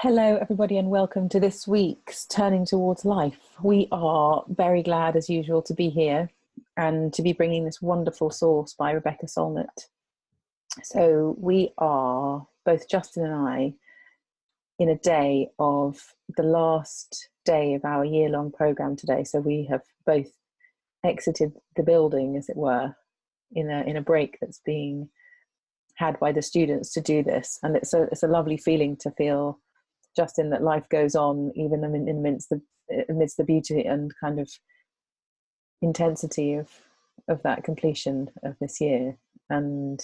Hello, everybody, and welcome to this week's Turning Towards Life. We are very glad, as usual, to be here and to be bringing this wonderful source by Rebecca Solnit. So we are, both Justin and I, in a day of the last day of our year-long program today. So we have both exited the building, as it were, in a break that's being had by the students to do this. And it's a lovely feeling to feel, Justin, that life goes on even amidst the beauty and kind of intensity of that completion of this year. And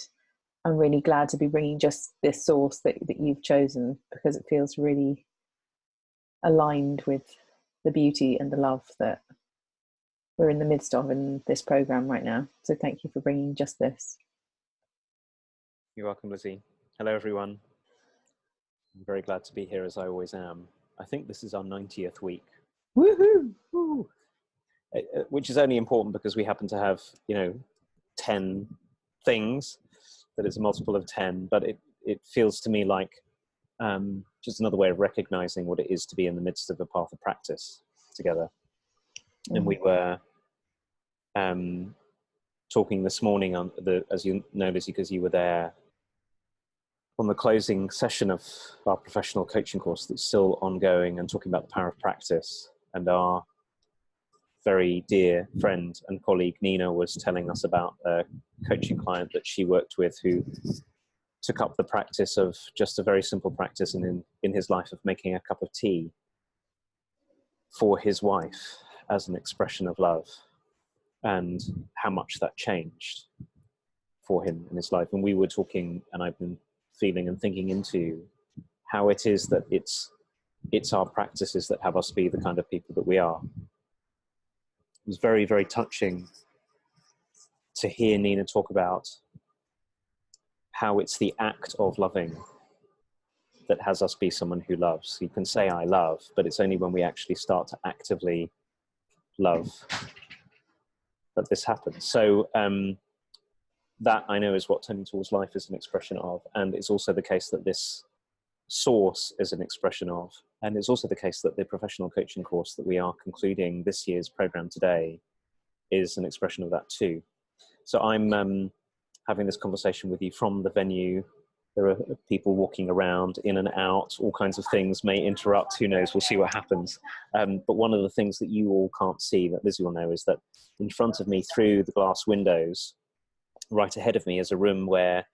I'm really glad to be bringing just this source that you've chosen, because it feels really aligned with the beauty and the love that we're in the midst of in this program right now. So thank you for bringing just this. You're welcome, Lizzie. Hello, everyone. I'm very glad to be here, as I always am. I think this is our 90th week. Woohoo! Woo! Which is only important because we happen to have, 10 things, that it's a multiple of 10, but it feels to me like just another way of recognizing what it is to be in the midst of a path of practice together. And we were talking this morning on as you know, Lizzie, because you were there, on the closing session of our professional coaching course that's still ongoing, and talking about the power of practice. And our very dear friend and colleague Nina was telling us about a coaching client that she worked with who took up the practice of just a very simple practice in his life of making a cup of tea for his wife as an expression of love, and how much that changed for him in his life. And we were talking, and I've been feeling and thinking into how it is that it's our practices that have us be the kind of people that we are. It was very, very touching to hear Nina talk about how it's the act of loving that has us be someone who loves. You can say I love, but it's only when we actually start to actively love that this happens. So that, I know, is what Turning Towards Life is an expression of, and it's also the case that this source is an expression of, and it's also the case that the professional coaching course that we are concluding this year's program today is an expression of that too. So I'm having this conversation with you from the venue. There are people walking around, in and out, all kinds of things may interrupt, who knows, we'll see what happens. But one of the things that you all can't see, that Lizzie will know, is that in front of me, through the glass windows, right ahead of me, is a room where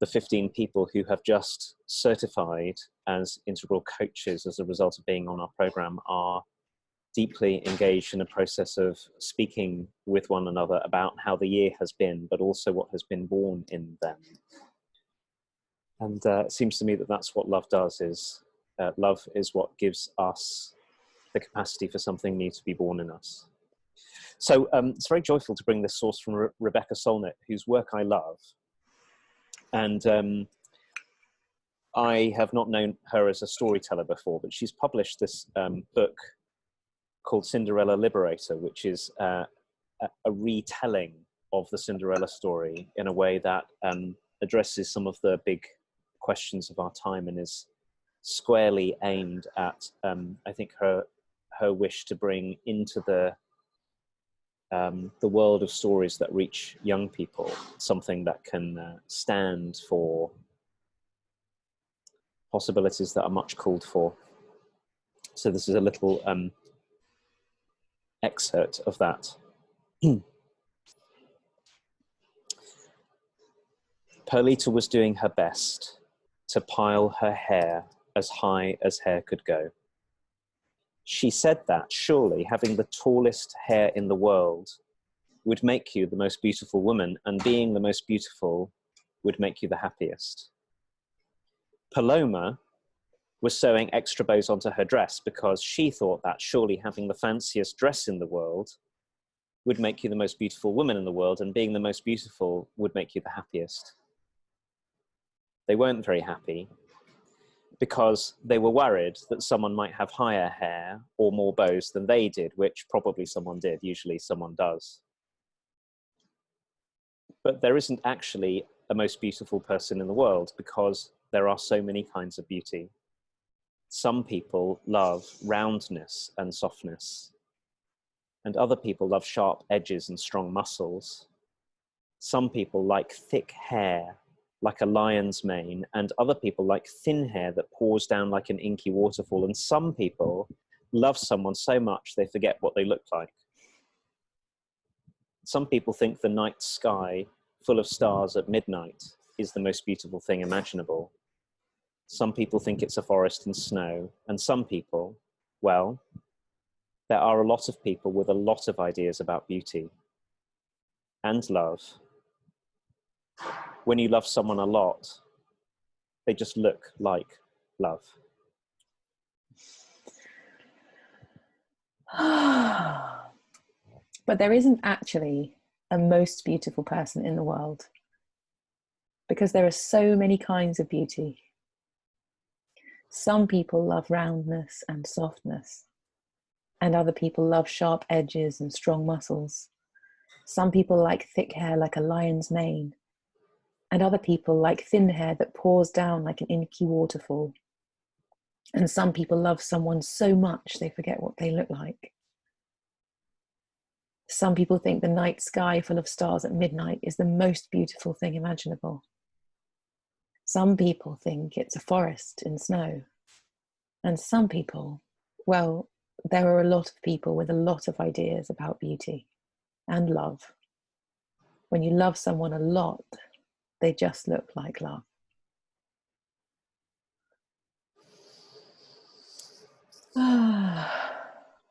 the 15 people who have just certified as integral coaches as a result of being on our program are deeply engaged in a process of speaking with one another about how the year has been, but also what has been born in them. And it seems to me that that's what love does, is love is what gives us the capacity for something new to be born in us. So it's very joyful to bring this source from Rebecca Solnit, whose work I love. And I have not known her as a storyteller before, but she's published this book called Cinderella Liberator, which is a retelling of the Cinderella story in a way that addresses some of the big questions of our time, and is squarely aimed at, I think, her wish to bring into the world of stories that reach young people something that can stand for possibilities that are much called for. So this is a little excerpt of that. Perlita was doing her best to pile her hair as high as hair could go. She said that surely having the tallest hair in the world would make you the most beautiful woman, and being the most beautiful would make you the happiest. Paloma was sewing extra bows onto her dress because she thought that surely having the fanciest dress in the world would make you the most beautiful woman in the world, and being the most beautiful would make you the happiest. They weren't very happy because they were worried that someone might have higher hair or more bows than they did, which probably someone did. Usually someone does. But there isn't actually a most beautiful person in the world, because there are so many kinds of beauty. Some people love roundness and softness, and other people love sharp edges and strong muscles. Some people like thick hair, like a lion's mane, and other people like thin hair that pours down like an inky waterfall. And some people love someone so much they forget what they look like. Some people think the night sky full of stars at midnight is the most beautiful thing imaginable. Some people think it's a forest in snow, and some people, well, there are a lot of people with a lot of ideas about beauty and love. When you love someone a lot, they just look like love. But there isn't actually a most beautiful person in the world, because there are so many kinds of beauty. Some people love roundness and softness, and other people love sharp edges and strong muscles. Some people like thick hair like a lion's mane, and other people like thin hair that pours down like an inky waterfall. And some people love someone so much they forget what they look like. Some people think the night sky full of stars at midnight is the most beautiful thing imaginable. Some people think it's a forest in snow. And some people, well, there are a lot of people with a lot of ideas about beauty and love. When you love someone a lot, they just look like love.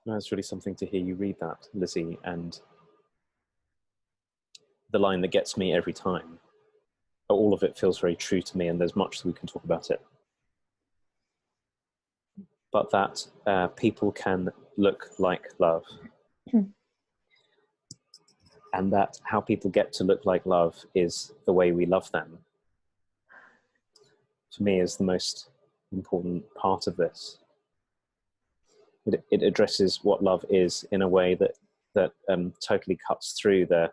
It's really something to hear you read that, Lizzie, and the line that gets me every time. All of it feels very true to me, and there's much that we can talk about it. But that people can look like love. And that how people get to look like love is the way we love them, to me, is the most important part of this. It addresses what love is in a way that totally cuts through the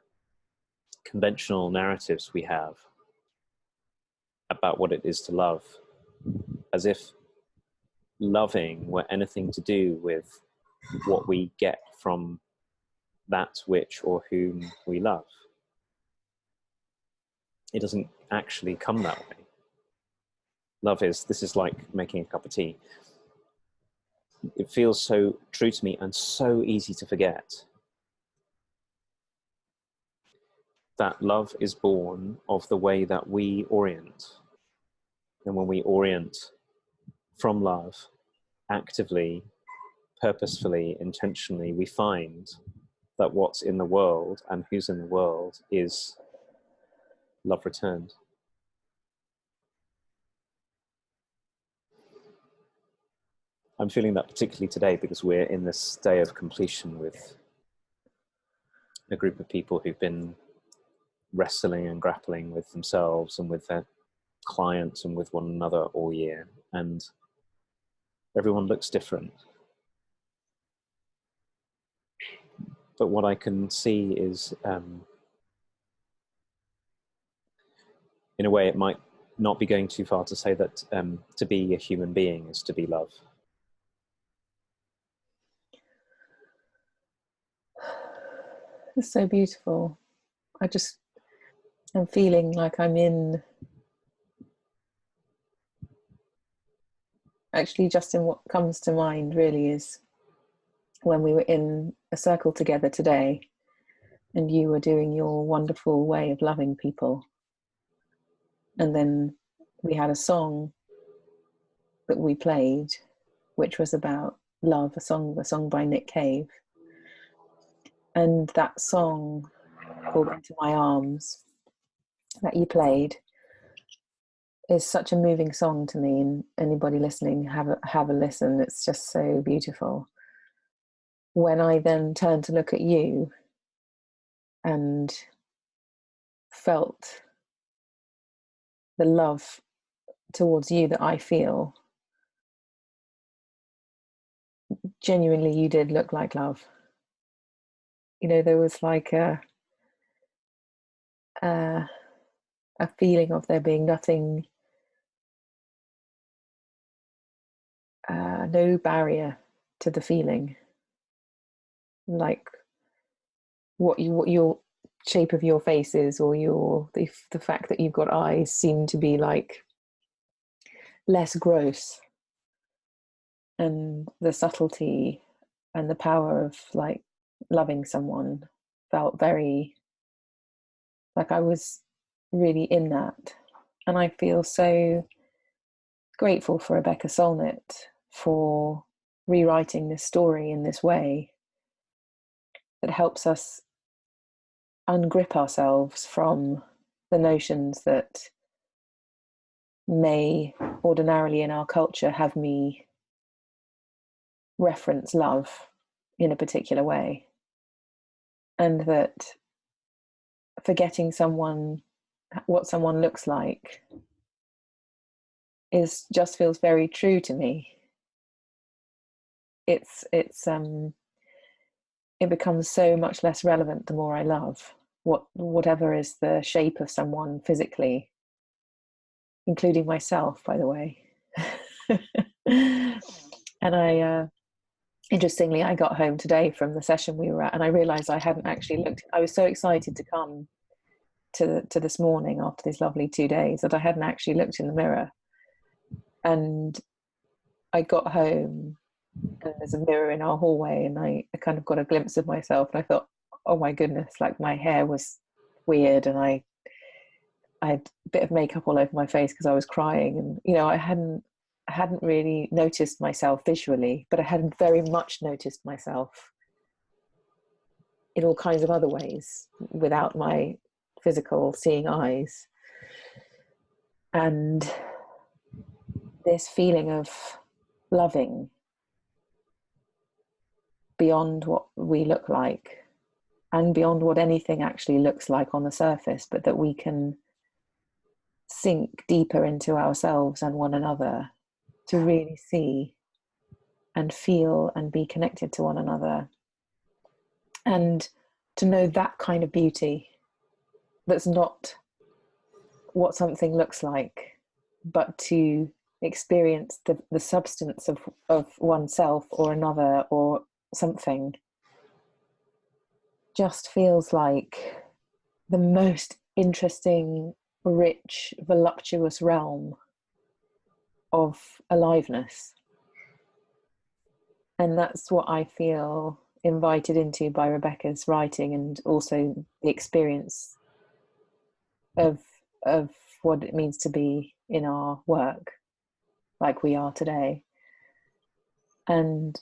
conventional narratives we have about what it is to love, as if loving were anything to do with what we get from that which or whom we love. It doesn't actually come that way. Love is, this is like making a cup of tea. It feels so true to me and so easy to forget that love is born of the way that we orient. And when we orient from love, actively, purposefully, intentionally, we find that what's in the world and who's in the world is love returned. I'm feeling that particularly today because we're in this day of completion with a group of people who've been wrestling and grappling with themselves and with their clients and with one another all year. And everyone looks different. But what I can see is, in a way, it might not be going too far to say that to be a human being is to be love. It's so beautiful. I'm feeling like I'm in, actually just in what comes to mind really is when we were in a circle together today and you were doing your wonderful way of loving people. And then we had a song that we played, which was about love, a song by Nick Cave. And that song called Into My Arms that you played is such a moving song to me, and anybody listening, have a listen. It's just so beautiful. When I then turned to look at you and felt the love towards you that I feel, genuinely you did look like love. You know, there was like a feeling of there being nothing no barrier to the feeling. Like what your shape of your face is, or the fact that you've got eyes seem to be like less gross, and the subtlety and the power of like loving someone felt very like I was really in that. And I feel so grateful for Rebecca Solnit for rewriting this story in this way that helps us ungrip ourselves from the notions that may ordinarily in our culture have me reference love in a particular way, and that forgetting what someone looks like just feels very true to me. It becomes so much less relevant the more I love whatever is the shape of someone physically, including myself, by the way. And interestingly, I got home today from the session we were at, and I realized I hadn't actually looked. I was so excited to come to this morning after these lovely 2 days that I hadn't actually looked in the mirror. And I got home, and there's a mirror in our hallway, and I kind of got a glimpse of myself, and I thought, oh my goodness, like my hair was weird, and I had a bit of makeup all over my face because I was crying, and I hadn't really noticed myself visually, but I hadn't very much noticed myself in all kinds of other ways without my physical seeing eyes. And this feeling of loving beyond what we look like and beyond what anything actually looks like on the surface, but that we can sink deeper into ourselves and one another to really see and feel and be connected to one another, and to know that kind of beauty that's not what something looks like, but to experience the substance of oneself or another or something, just feels like the most interesting, rich, voluptuous realm of aliveness. And that's what I feel invited into by Rebecca's writing, and also the experience of what it means to be in our work like we are today. And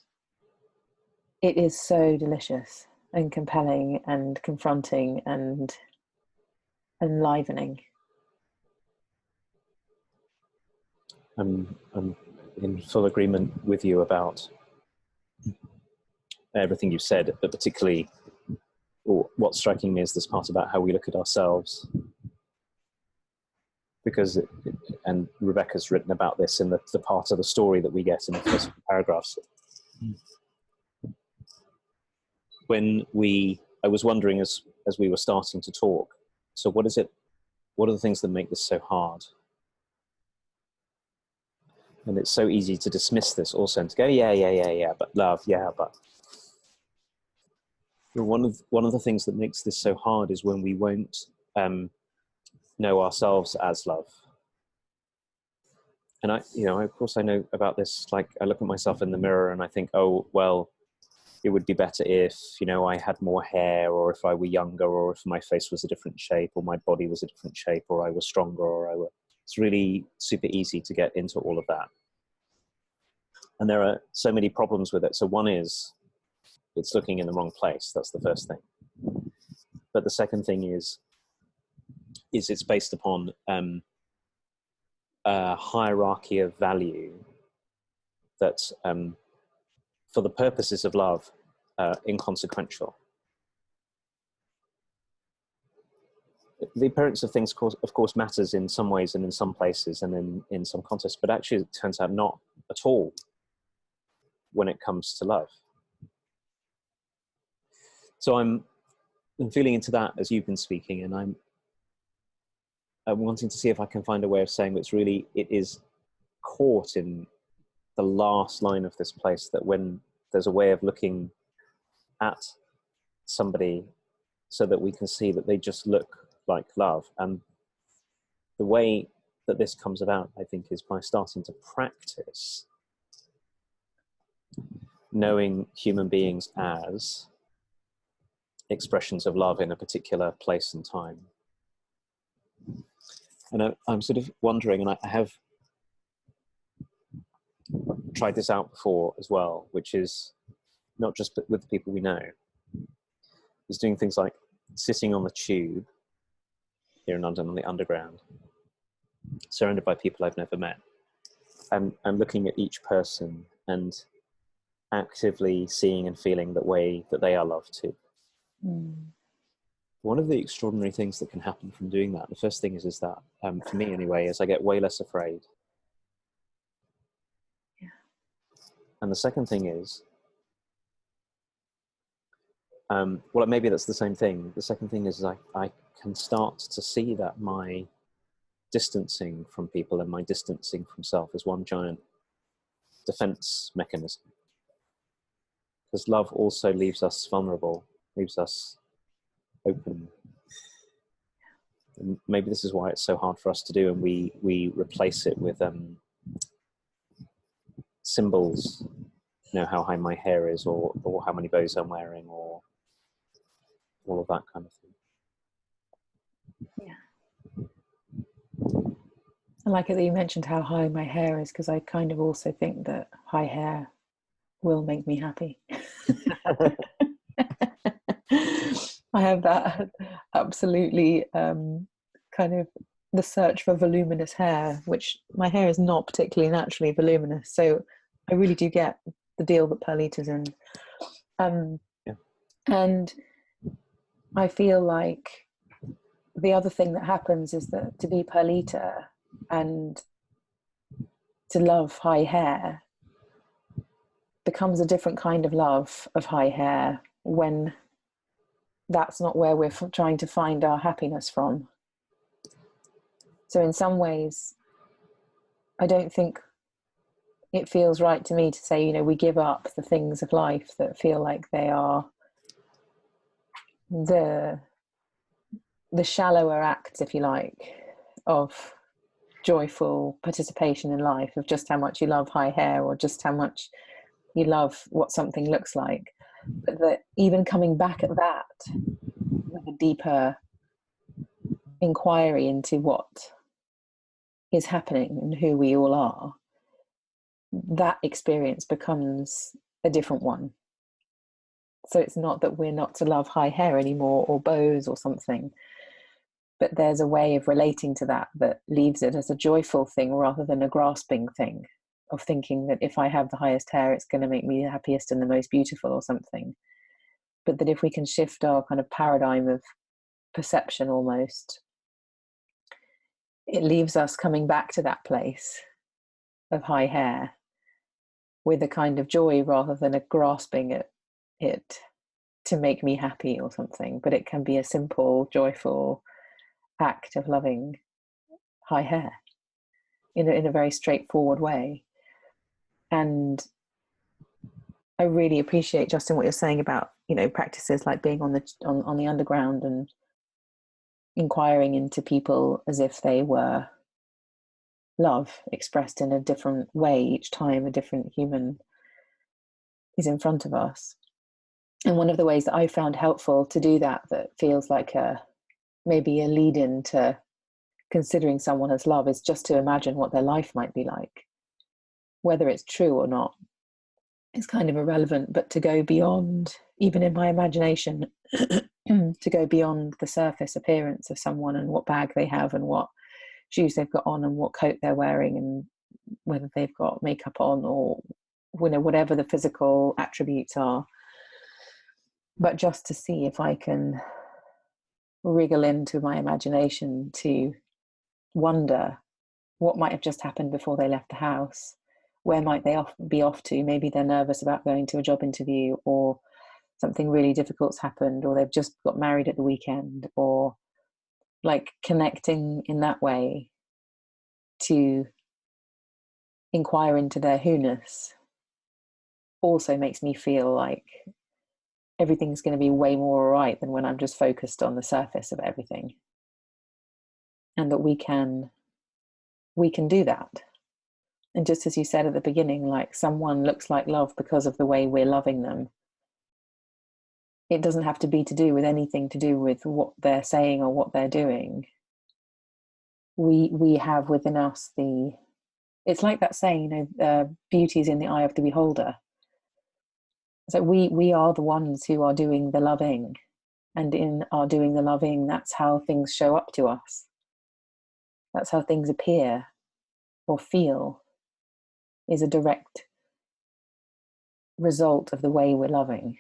it is so delicious and compelling and confronting and enlivening. I'm in full agreement with you about everything you've said, but particularly what's striking me is this part about how we look at ourselves. Because, and Rebecca's written about this in the part of the story that we get in the first paragraphs. I was wondering as we were starting to talk, so what are the things that make this so hard? And it's so easy to dismiss this also and to go, yeah, but love, yeah, but. One of the things that makes this so hard is when we won't know ourselves as love. And of course I know about this, like I look at myself in the mirror and I think, oh, well, it would be better if, I had more hair, or if I were younger, or if my face was a different shape, or my body was a different shape, or I was stronger, it's really super easy to get into all of that. And there are so many problems with it. So one is, it's looking in the wrong place. That's the first thing. But the second thing is it's based upon a hierarchy of value that, for the purposes of love, inconsequential. The appearance of things, of course, matters in some ways and in some places and in some contexts, but actually it turns out not at all when it comes to love. So I'm feeling into that as you've been speaking, and I'm wanting to see if I can find a way of saying that it is caught in the last line of this place, that when there's a way of looking at somebody so that we can see that they just look like love. And the way that this comes about, I think, is by starting to practice knowing human beings as expressions of love in a particular place and time. And I'm sort of wondering, and I have tried this out before as well, which is not just with the people we know, is doing things like sitting on the tube here in London on the Underground, surrounded by people I've never met, and looking at each person and actively seeing and feeling the way that they are loved too. One of the extraordinary things that can happen from doing that, the first thing is that, for me anyway, is I get way less afraid. Yeah. And the second thing is, well, maybe that's the same thing. The second thing is I can start to see that my distancing from people and my distancing from self is one giant defense mechanism. Because love also leaves us vulnerable, leaves us open. And maybe this is why it's so hard for us to do, and we replace it with symbols, you know, how high my hair is, or how many bows I'm wearing, or all of that kind of thing. Yeah. I like it that you mentioned how high my hair is, because I kind of also think that high hair will make me happy. I have that absolutely kind of the search for voluminous hair, which my hair is not particularly naturally voluminous. So I really do get the deal that Perlita's in. Yeah. And I feel like the other thing that happens is that to be Perlita and to love high hair becomes a different kind of love of high hair when that's not where we're trying to find our happiness from. So in some ways, I don't think it feels right to me to say, you know, we give up the things of life that feel like they are the shallower acts, if you like, of joyful participation in life, of just how much you love high hair or just how much you love what something looks like. But that even coming back at that with a deeper inquiry into what is happening and who we all are, that experience becomes a different one. So it's not that we're not to love high hair anymore or bows or something, but there's a way of relating to that that leaves it as a joyful thing rather than a grasping thing of thinking that if I have the highest hair, it's going to make me the happiest and the most beautiful or something. But that if we can shift our kind of paradigm of perception almost, it leaves us coming back to that place of high hair with a kind of joy rather than a grasping at it to make me happy or something. But it can be a simple, joyful act of loving high hair in a very straightforward way. And I really appreciate, Justin, what you're saying about, you know, practices like being on the Underground and inquiring into people as if they were love expressed in a different way each time a different human is in front of us. And one of the ways that I found helpful to do that feels like maybe a lead-in to considering someone as love is just to imagine what their life might be like. Whether it's true or not is kind of irrelevant, but to go beyond, even in my imagination, to go beyond the surface appearance of someone and what bag they have and what shoes they've got on and what coat they're wearing and whether they've got makeup on or, you know, whatever the physical attributes are. But just to see if I can wriggle into my imagination to wonder what might have just happened before they left the house. Where might they be off to? Maybe they're nervous about going to a job interview, or something really difficult's happened, or they've just got married at the weekend, or like connecting in that way to inquire into their who-ness also makes me feel like everything's going to be way more all right than when I'm just focused on the surface of everything. And that we can do that. And just as you said at the beginning, like, someone looks like love because of the way we're loving them. It doesn't have to be to do with anything to do with what they're saying or what they're doing. We have within us it's like that saying, beauty is in the eye of the beholder. So we are the ones who are doing the loving, and in our doing the loving, that's how things show up to us. That's how things appear or feel, is a direct result of the way we're loving.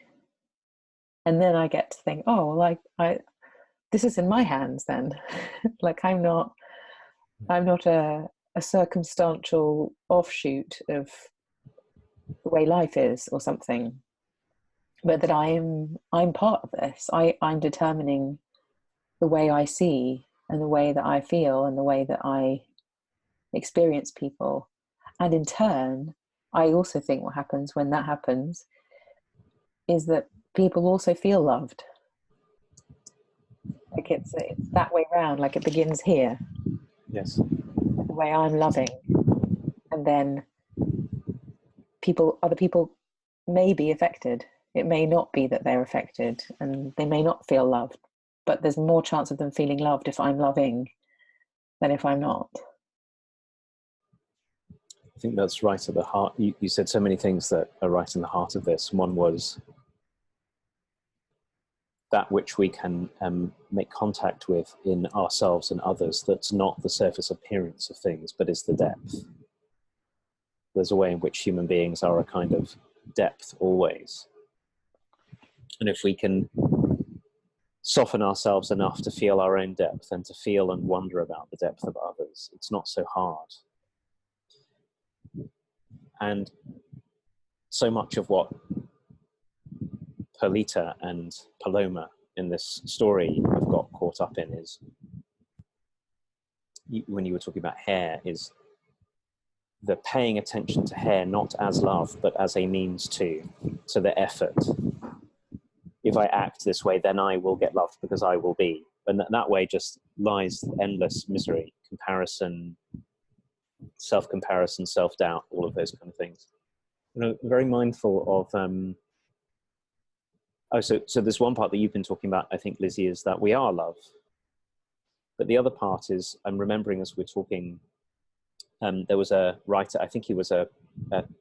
And then I get to think, oh, like, this is in my hands then. Like, I'm not a circumstantial offshoot of the way life is or something, but that I'm part of this. I'm determining the way I see and the way that I feel and the way that I experience people. And in turn, I also think what happens when that happens is that people also feel loved. Like it's that way round, like it begins here. Yes. The way I'm loving. And then other people may be affected. It may not be that they're affected and they may not feel loved, but there's more chance of them feeling loved if I'm loving than if I'm not. I think that's right at the heart. You said so many things that are right in the heart of this. One was that which we can make contact with in ourselves and others, that's not the surface appearance of things, but is the depth. There's a way in which human beings are a kind of depth always. And if we can soften ourselves enough to feel our own depth and to feel and wonder about the depth of others, it's not so hard. And so much of what Perlita and Paloma in this story have got caught up in is, when you were talking about hair, is the paying attention to hair not as love, but as a means to the effort. If I act this way, then I will get loved because I will be. And that way just lies endless misery, comparison, self-comparison, self-doubt, all of those kind of things. You know, very mindful of, so there's one part that you've been talking about, I think, Lizzie, is that we are love. But the other part is, I'm remembering as we're talking, there was a writer, I think he was a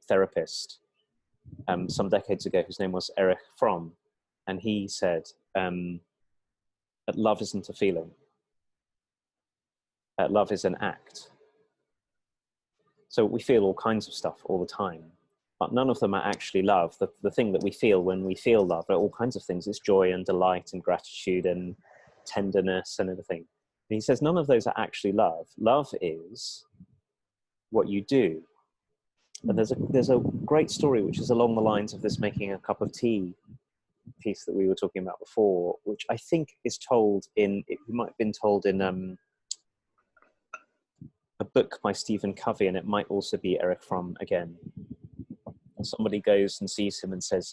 therapist some decades ago, whose name was Erich Fromm. And he said that love isn't a feeling. Love is an act. So we feel all kinds of stuff all the time, but none of them are actually love. The thing that we feel when we feel love are all kinds of things. It's joy and delight and gratitude and tenderness and everything. And he says none of those are actually love. Love is what you do. And there's a great story which is along the lines of this making a cup of tea piece that we were talking about before, which I think is told it might have been told in a book by Stephen Covey, and it might also be Erich Fromm again. And somebody goes and sees him and says,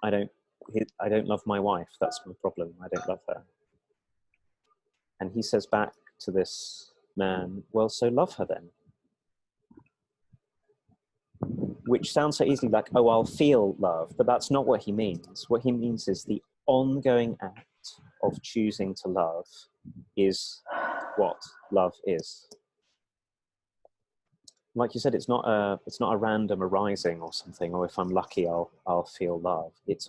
I don't love my wife, that's my problem, I don't love her. And he says back to this man, well, so love her then. Which sounds so easily like, oh, I'll feel love, but that's not what he means. What he means is the ongoing act of choosing to love is what love is. Like you said, it's not a random arising or something, or if I'm lucky, I'll feel love. It's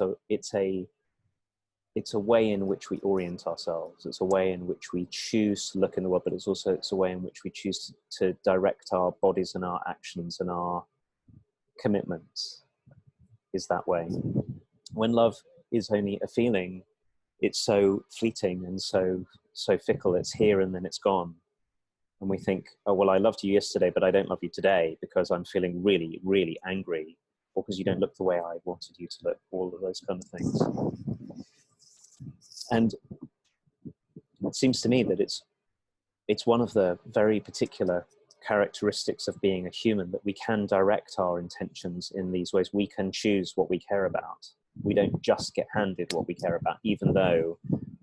a way in which we orient ourselves. It's a way in which we choose to look in the world, but it's a way in which we choose to direct our bodies and our actions and our commitments. Is that way. When love is only a feeling, it's so fleeting and so fickle. It's here and then it's gone. And we think, oh, well, I loved you yesterday, but I don't love you today because I'm feeling really, really angry, or because you don't look the way I wanted you to look, all of those kind of things. And it seems to me that it's one of the very particular characteristics of being a human, that we can direct our intentions in these ways. We can choose what we care about. We don't just get handed what we care about, even though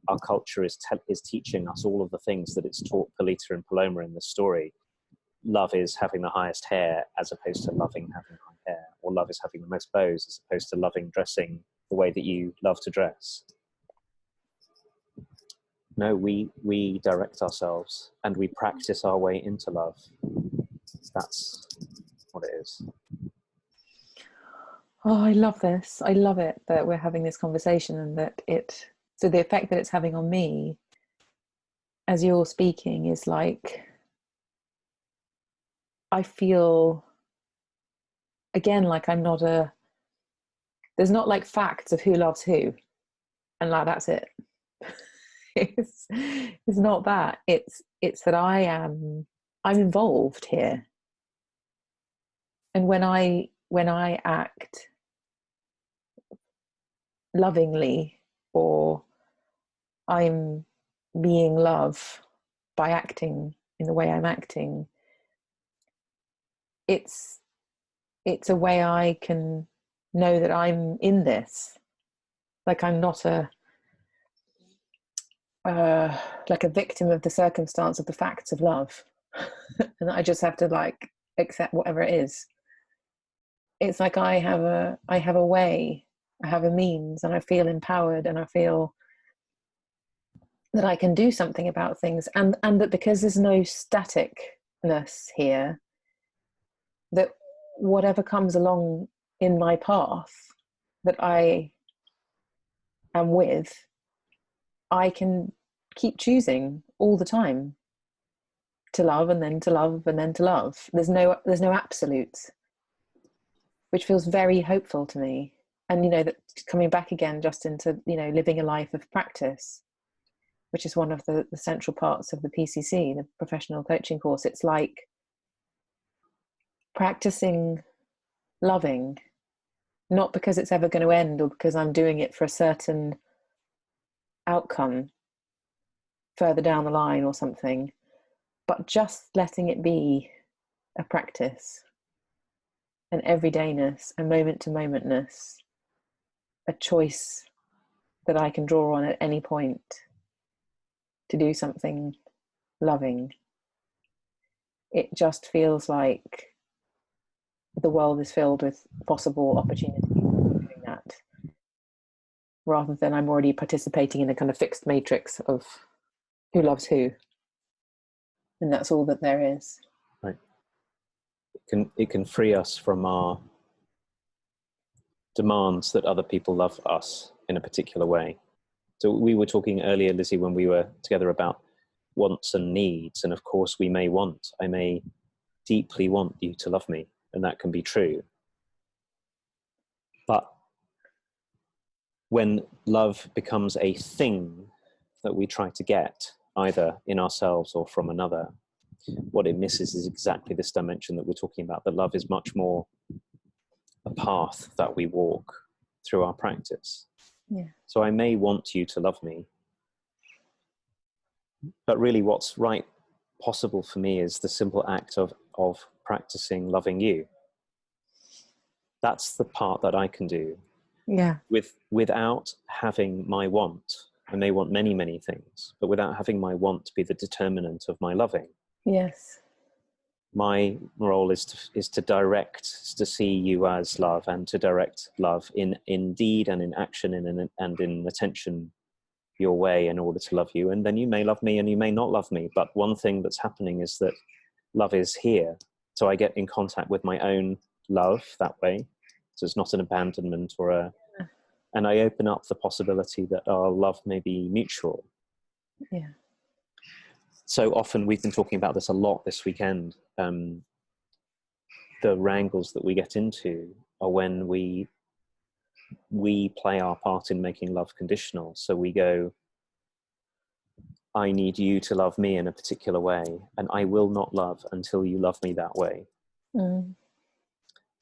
our culture is teaching us all of the things that it's taught Polita and Paloma in this story. Love is having the highest hair as opposed to loving having high hair, or love is having the most bows as opposed to loving dressing the way that you love to dress. No, we direct ourselves and we practice our way into love. That's what it is. Oh, I love this. I love it that we're having this conversation, and that so the effect that it's having on me as you're speaking is like, I feel again like there's not like facts of who loves who and like that's it. it's not that. It's that I'm involved here. And when I act lovingly, or I'm being love by acting in the way I'm acting, it's a way I can know that I'm in this. Like I'm not like a victim of the circumstance of the facts of love, and I just have to like accept whatever it is. It's like I have a way, I have a means, and I feel empowered, and I feel that I can do something about things, and that because there's no staticness here, that whatever comes along in my path that I am with, I can keep choosing all the time to love, and then to love, and then to love. There's no absolutes, which feels very hopeful to me. And that coming back again just into living a life of practice, which is one of the central parts of the PCC, the professional coaching course. It's like practicing loving, not because it's ever going to end or because I'm doing it for a certain outcome further down the line or something, but just letting it be a practice, an everydayness, a moment to momentness, a choice that I can draw on at any point to do something loving. It just feels like the world is filled with possible opportunities for doing that, rather than I'm already participating in a kind of fixed matrix of who loves who, and that's all that there is. Right. It can free us from our demands that other people love us in a particular way. So we were talking earlier, Lizzie, when we were together, about wants and needs, and of course I may deeply want you to love me, and that can be true. But when love becomes a thing that we try to get, either in ourselves or from another, what it misses is exactly this dimension that we're talking about, that love is much more a path that we walk through our practice. Yeah. So I may want you to love me, but really what's possible for me is the simple act of practicing loving you. That's the part that I can do. Yeah. Without having my want. I may want many, many things, but without having my want be the determinant of my loving. Yes. My role is to direct, to see you as love, and to direct love in deed and in action and in attention your way in order to love you. And then you may love me and you may not love me. But one thing that's happening is that love is here. So I get in contact with my own love that way. So it's not an abandonment and I open up the possibility that our love may be mutual. Yeah. So often, we've been talking about this a lot this weekend. The wrangles that we get into are when we play our part in making love conditional. So we go, I need you to love me in a particular way, and I will not love until you love me that way. Mm.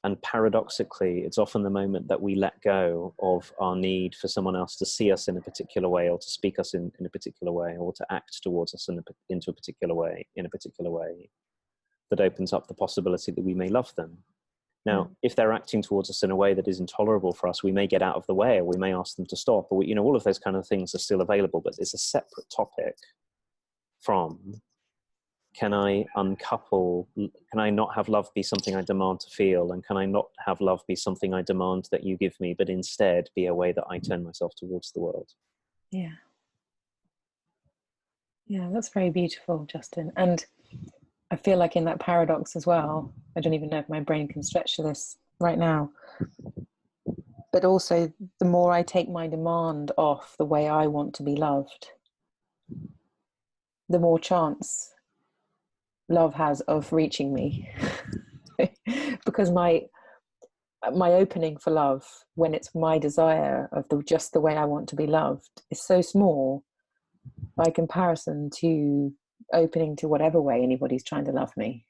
And paradoxically, it's often the moment that we let go of our need for someone else to see us in a particular way, or to speak us in a particular way, or to act towards us in a particular way, that opens up the possibility that we may love them. Now, if they're acting towards us in a way that is intolerable for us, we may get out of the way, or we may ask them to stop, or all of those kind of things are still available, but it's a separate topic from, can I uncouple, can I not have love be something I demand to feel, and can I not have love be something I demand that you give me, but instead be a way that I turn myself towards the world? Yeah. Yeah, that's very beautiful, Justin. And I feel like in that paradox as well, I don't even know if my brain can stretch to this right now, but also the more I take my demand off the way I want to be loved, the more chance love has of reaching me. Because my opening for love, when it's my desire of just the way I want to be loved, is so small by comparison to opening to whatever way anybody's trying to love me.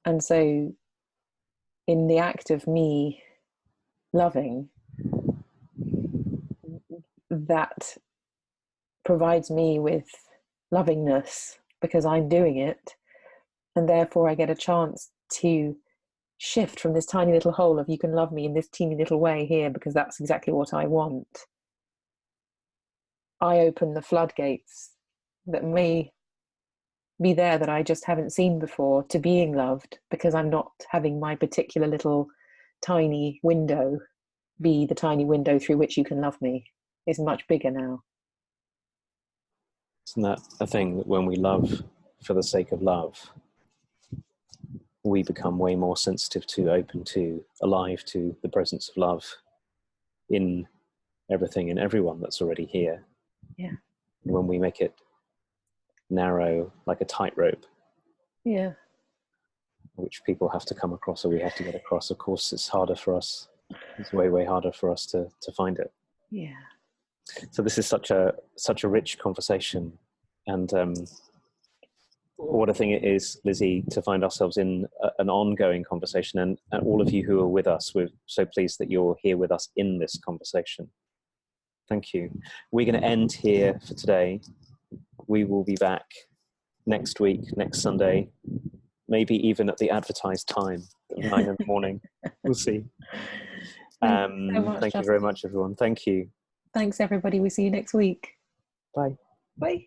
And so in the act of me loving, that provides me with lovingness because I'm doing it, and therefore I get a chance to shift from this tiny little hole of, you can love me in this teeny little way here because that's exactly what I want. I open the floodgates that may be there that I just haven't seen before to being loved, because I'm not having my particular little tiny window be the tiny window through which you can love me. It's much bigger now. Isn't that a thing, that when we love for the sake of love, we become way more sensitive to, open to, alive to the presence of love in everything and everyone that's already here. Yeah. And when we make it narrow, like a tightrope, yeah, which people have to come across, or we have to get across, of course it's harder for us. It's way, way harder for us to find it. Yeah. So this is such a rich conversation, and what a thing it is, Lizzie, to find ourselves in an ongoing conversation, and all of you who are with us, we're so pleased that you're here with us in this conversation. Thank you. We're going to end here for today. We will be back next week, next Sunday, maybe even at the advertised time, 9 in the morning. We'll see. Thank you so much, thank you Justin. very much, everyone. Thank you. Thanks, everybody. We see you next week. Bye. Bye.